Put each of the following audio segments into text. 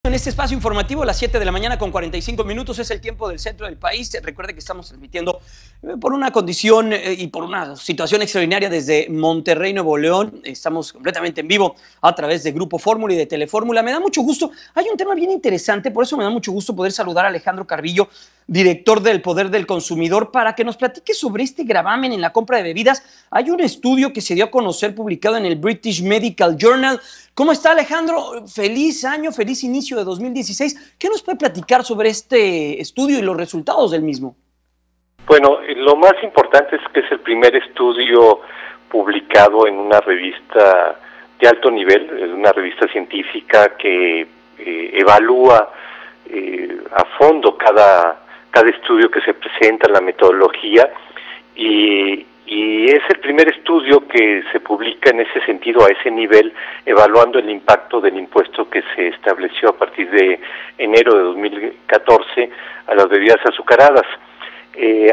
En este espacio informativo, a las 7 de la mañana con 45 minutos, es el tiempo del centro del país. Recuerde que estamos transmitiendo por una condición y por una situación extraordinaria desde Monterrey, Nuevo León. Estamos completamente en vivo a través de Grupo Fórmula y de Telefórmula. Me da mucho gusto. Hay un tema bien interesante, por eso me da mucho gusto poder saludar a Alejandro Carrillo, director del Poder del Consumidor, para que nos platique sobre este gravamen en la compra de bebidas. Hay un estudio que se dio a conocer, publicado en el British Medical Journal. ¿Cómo está, Alejandro? Feliz año, feliz inicio de 2016. ¿Qué nos puede platicar sobre este estudio y los resultados del mismo? Bueno, lo más importante es que es el primer estudio publicado en una revista de alto nivel, una revista científica que evalúa a fondo cada estudio que se presenta, la metodología, y es el primer estudio que se publica en ese sentido, a ese nivel, evaluando el impacto del impuesto que se estableció a partir de enero de 2014 a las bebidas azucaradas.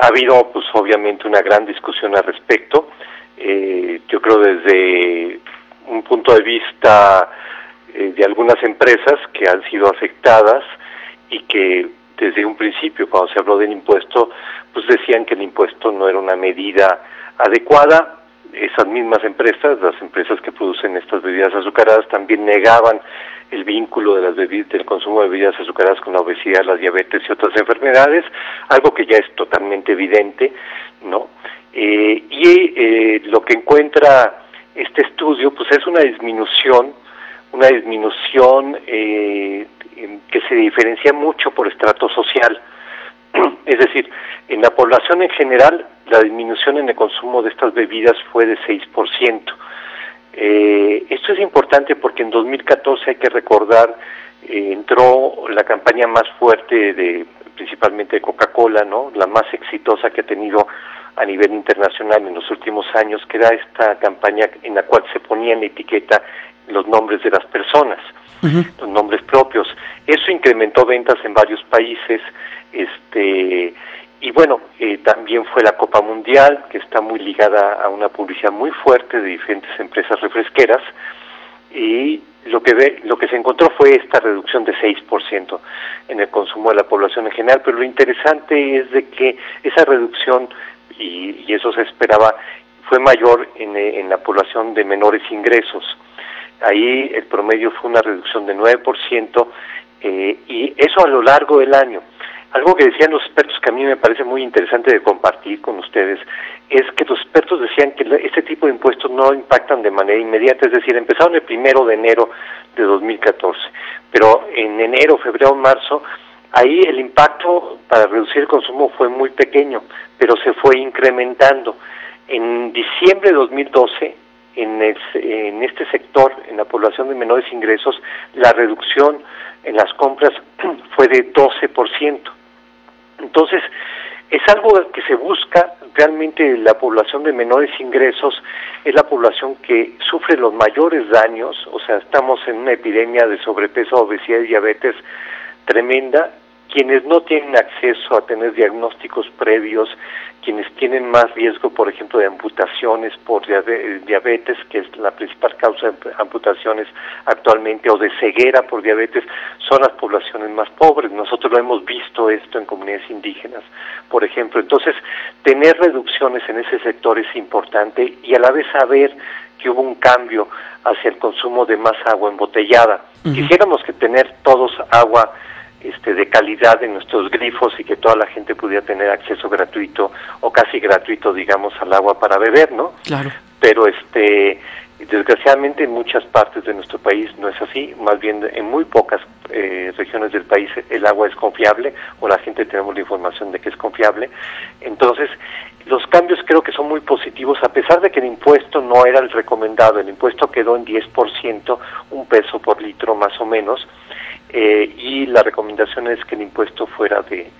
Ha habido, pues, obviamente, una gran discusión al respecto. Yo creo desde un punto de vista de algunas empresas que han sido afectadas y que desde un principio, cuando se habló del impuesto, pues decían que el impuesto no era una medida adecuada. Esas mismas empresas, las empresas que producen estas bebidas azucaradas, también negaban el vínculo de las bebidas, del consumo de bebidas azucaradas con la obesidad, la diabetes y otras enfermedades, algo que ya es totalmente evidente, ¿no? Lo que encuentra este estudio, pues, es una disminución que se diferencia mucho por estrato social. Es decir, en la población en general, la disminución en el consumo de estas bebidas fue de 6%. Esto es importante porque en 2014, hay que recordar, entró la campaña más fuerte principalmente de Coca-Cola, ¿no? La más exitosa que ha tenido a nivel internacional en los últimos años, que era esta campaña en la cual se ponía en la etiqueta los nombres de las personas, los nombres propios. Eso incrementó ventas en varios países, y bueno, también fue la Copa Mundial, que está muy ligada a una publicidad muy fuerte de diferentes empresas refresqueras, y lo que se encontró fue esta reducción de 6% en el consumo de la población en general. Pero lo interesante es de que esa reducción, y eso se esperaba, fue mayor en la población de menores ingresos. Ahí el promedio fue una reducción de 9%, y eso a lo largo del año. Algo que decían los expertos, que a mí me parece muy interesante de compartir con ustedes, es que los expertos decían que este tipo de impuestos no impactan de manera inmediata. Es decir, empezaron el 1 de enero de 2014, pero en enero, febrero, marzo, ahí el impacto para reducir el consumo fue muy pequeño, pero se fue incrementando. En diciembre de 2012, en este sector, en la población de menores ingresos, la reducción en las compras fue de 12%. Entonces, es algo que se busca. Realmente la población de menores ingresos es la población que sufre los mayores daños. O sea, estamos en una epidemia de sobrepeso, obesidad y diabetes tremenda. Quienes no tienen acceso a tener diagnósticos previos, quienes tienen más riesgo, por ejemplo, de amputaciones por diabetes, que es la principal causa de amputaciones actualmente, o de ceguera por diabetes, son las poblaciones más pobres. Nosotros lo hemos visto esto en comunidades indígenas, por ejemplo. Entonces, tener reducciones en ese sector es importante, y a la vez saber que hubo un cambio hacia el consumo de más agua embotellada. Quisiéramos que tener todos agua de calidad en nuestros grifos, y que toda la gente pudiera tener acceso gratuito o casi gratuito, digamos, al agua para beber, ¿no? Claro. Pero desgraciadamente en muchas partes de nuestro país no es así. Más bien, en muy pocas regiones del país el agua es confiable, o la gente tenemos la información de que es confiable. Entonces, los cambios creo que son muy positivos, a pesar de que el impuesto no era el recomendado. El impuesto quedó en 10%, $1 por litro más o menos, y la recomendación es que el impuesto fuera de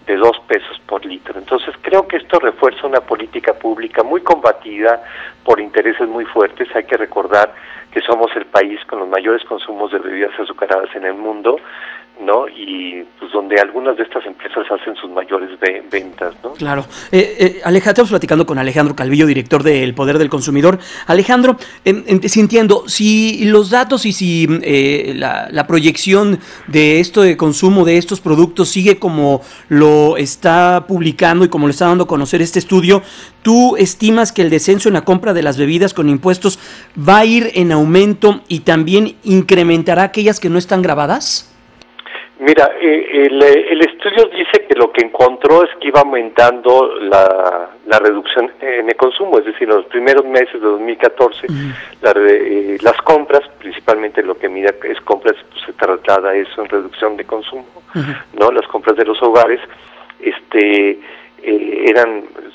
$2 por litro. Entonces, creo que esto refuerza una política pública muy combatida por intereses muy fuertes. Hay que recordar que somos el país con los mayores consumos de bebidas azucaradas en el mundo. ¿no? Y pues donde algunas de estas empresas hacen sus mayores ventas, ¿no? Claro. Estamos platicando con Alejandro Calvillo, director del Poder del Consumidor. Alejandro, si entiendo, si los datos y si la proyección de esto de consumo de estos productos sigue como lo está publicando y como lo está dando a conocer este estudio, ¿tú estimas que el descenso en la compra de las bebidas con impuestos va a ir en aumento y también incrementará aquellas que no están gravadas? Mira, el estudio dice que lo que encontró es que iba aumentando la reducción en el consumo, es decir, en los primeros meses de 2014, las compras, principalmente lo que mide es compras, pues se traslada eso en reducción de consumo, ¿no? Las compras de los hogares,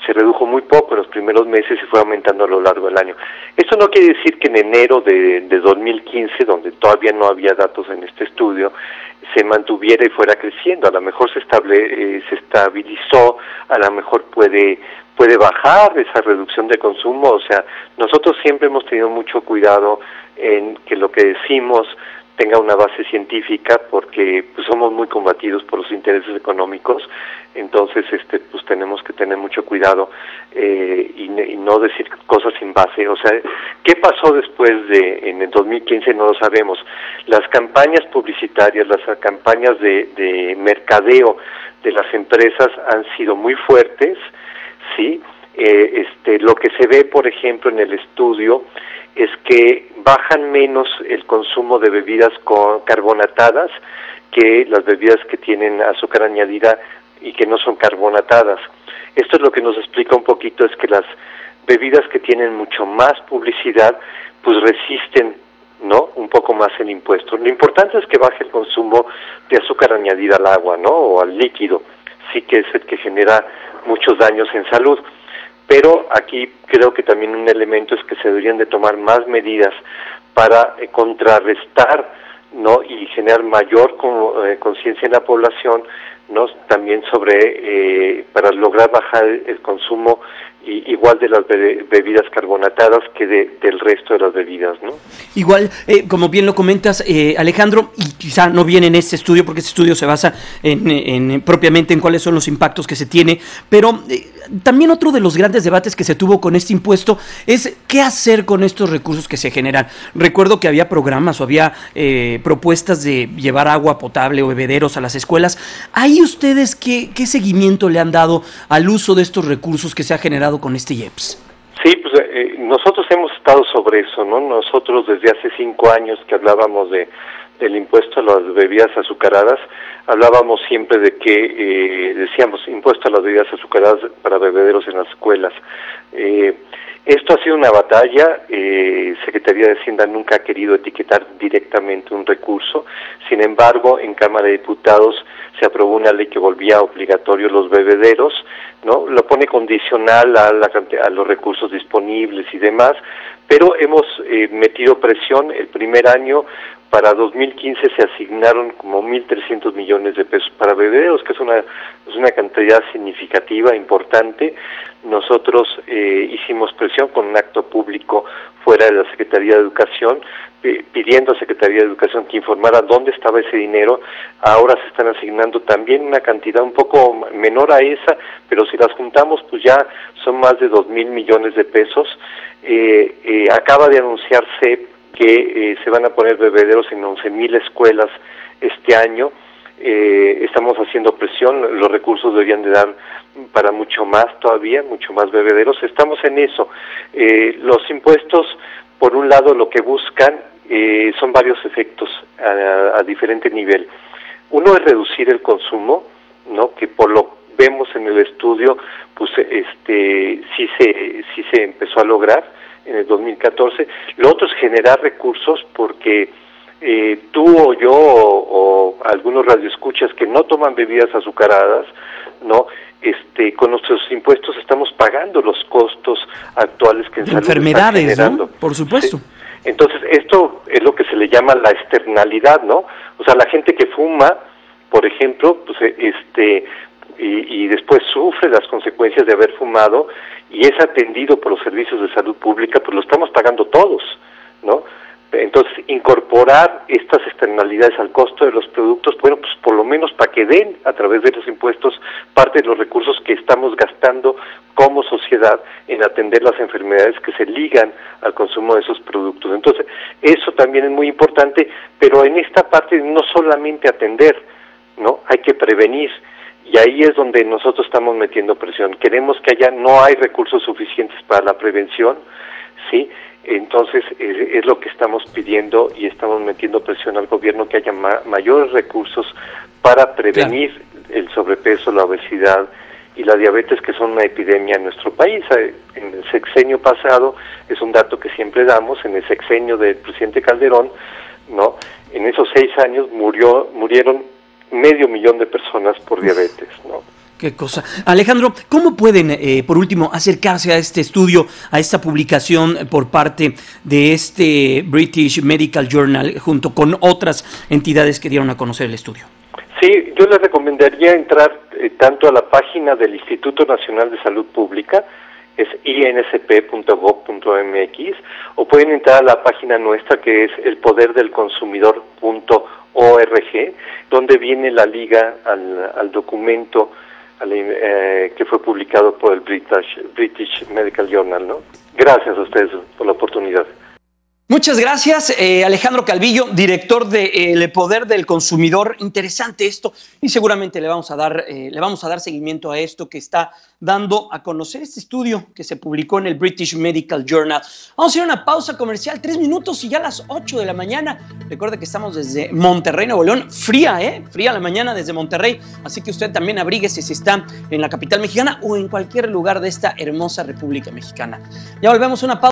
se redujo muy poco en los primeros meses y fue aumentando a lo largo del año. Esto no quiere decir que en enero de 2015, donde todavía no había datos en este estudio, se mantuviera y fuera creciendo. A lo mejor se estabilizó, a lo mejor puede bajar esa reducción de consumo. O sea, nosotros siempre hemos tenido mucho cuidado en que lo que decimos tenga una base científica, porque pues somos muy combatidos por los intereses económicos. Entonces pues tenemos que tener mucho cuidado y no decir cosas sin base. O sea, ¿qué pasó después en el 2015? No lo sabemos. Las campañas publicitarias, las campañas de mercadeo de las empresas han sido muy fuertes, ¿sí? Lo que se ve, por ejemplo, en el estudio es que bajan menos el consumo de bebidas carbonatadas que las bebidas que tienen azúcar añadida y que no son carbonatadas. Esto es lo que nos explica un poquito, es que las bebidas que tienen mucho más publicidad, pues resisten, ¿no?, un poco más el impuesto. Lo importante es que baje el consumo de azúcar añadida al agua, ¿no?, o al líquido, sí, que es el que genera muchos daños en salud. Pero aquí creo que también un elemento es que se deberían de tomar más medidas para contrarrestar, ¿no?, y generar mayor conciencia en la población, ¿no?, también sobre para lograr bajar el consumo igual de las bebidas carbonatadas que del resto de las bebidas, ¿no? Igual, como bien lo comentas, Alejandro, y quizá no viene en este estudio, porque este estudio se basa propiamente en cuáles son los impactos que se tiene, pero también otro de los grandes debates que se tuvo con este impuesto es qué hacer con estos recursos que se generan. Recuerdo que había programas o había propuestas de llevar agua potable o bebederos a las escuelas. ¿Ahí ustedes qué seguimiento le han dado al uso de estos recursos que se ha generado con este IEPS? Sí, pues nosotros hemos estado sobre eso, ¿no? Nosotros desde hace 5 años que hablábamos del impuesto a las bebidas azucaradas, hablábamos siempre de que decíamos impuesto a las bebidas azucaradas para bebederos en las escuelas. Esto ha sido una batalla. Secretaría de Hacienda nunca ha querido etiquetar directamente un recurso. Sin embargo, en Cámara de Diputados se aprobó una ley que volvía obligatorio los bebederos, ¿no? Lo pone condicional a los recursos disponibles y demás, pero hemos metido presión. El primer año, para 2015, se asignaron como 1.300 millones de pesos para bebederos, que es una cantidad significativa, importante. Nosotros hicimos presión con un acto público fuera de la Secretaría de Educación, pidiendo a Secretaría de Educación que informara dónde estaba ese dinero. Ahora se están asignando también una cantidad un poco menor a esa, pero si las juntamos, pues ya son más de 2.000 millones de pesos. Acaba de anunciarse que se van a poner bebederos en 11.000 escuelas este año. Estamos haciendo presión, los recursos deberían de dar para mucho más todavía, mucho más bebederos. Estamos en eso. Los impuestos, por un lado, lo que buscan son varios efectos a diferente nivel. Uno es reducir el consumo, ¿no?, que por lo vemos en el estudio, pues sí se empezó a lograr en el 2014. Lo otro es generar recursos, porque tú o yo o algunos radioescuchas que no toman bebidas azucaradas, ¿no?, con nuestros impuestos estamos pagando los costos actuales que en salud enfermedades, están generando, ¿no? Por supuesto. Sí. Entonces, esto es lo que se le llama la externalidad, ¿no? O sea, la gente que fuma, por ejemplo, pues y después sufre las consecuencias de haber fumado y es atendido por los servicios de salud pública, pues lo estamos pagando todos, ¿no? Entonces, incorporar estas externalidades al costo de los productos, bueno, pues por lo menos para que den a través de los impuestos parte de los recursos que estamos gastando como sociedad en atender las enfermedades que se ligan al consumo de esos productos. Entonces, eso también es muy importante, pero en esta parte no solamente atender, ¿no? Hay que prevenir. Y ahí es donde nosotros estamos metiendo presión. Queremos que no hay recursos suficientes para la prevención, ¿sí? Entonces es lo que estamos pidiendo y estamos metiendo presión al gobierno que haya mayores recursos para prevenir el sobrepeso, la obesidad y la diabetes, que son una epidemia en nuestro país. En el sexenio pasado, es un dato que siempre damos, en el sexenio del presidente Calderón, ¿no? En esos 6 años murieron 500,000 de personas por diabetes, ¿no? Qué cosa. Alejandro, ¿cómo pueden, por último, acercarse a este estudio, a esta publicación por parte de este British Medical Journal, junto con otras entidades que dieron a conocer el estudio? Sí, yo les recomendaría entrar tanto a la página del Instituto Nacional de Salud Pública, es insp.gov.mx, o pueden entrar a la página nuestra, que es elpoderdelconsumidor.org, donde viene la liga al documento que fue publicado por el British Medical Journal, ¿no? Gracias a ustedes por la oportunidad. Muchas gracias, Alejandro Calvillo, director de El Poder del Consumidor. Interesante esto, y seguramente le vamos a dar seguimiento a esto que está dando a conocer este estudio que se publicó en el British Medical Journal. Vamos a ir a una pausa comercial, 3 minutos y ya a las 8 de la mañana. Recuerde que estamos desde Monterrey, Nuevo León. Fría la mañana desde Monterrey, así que usted también abríguese si está en la capital mexicana o en cualquier lugar de esta hermosa República Mexicana. Ya volvemos a una pausa.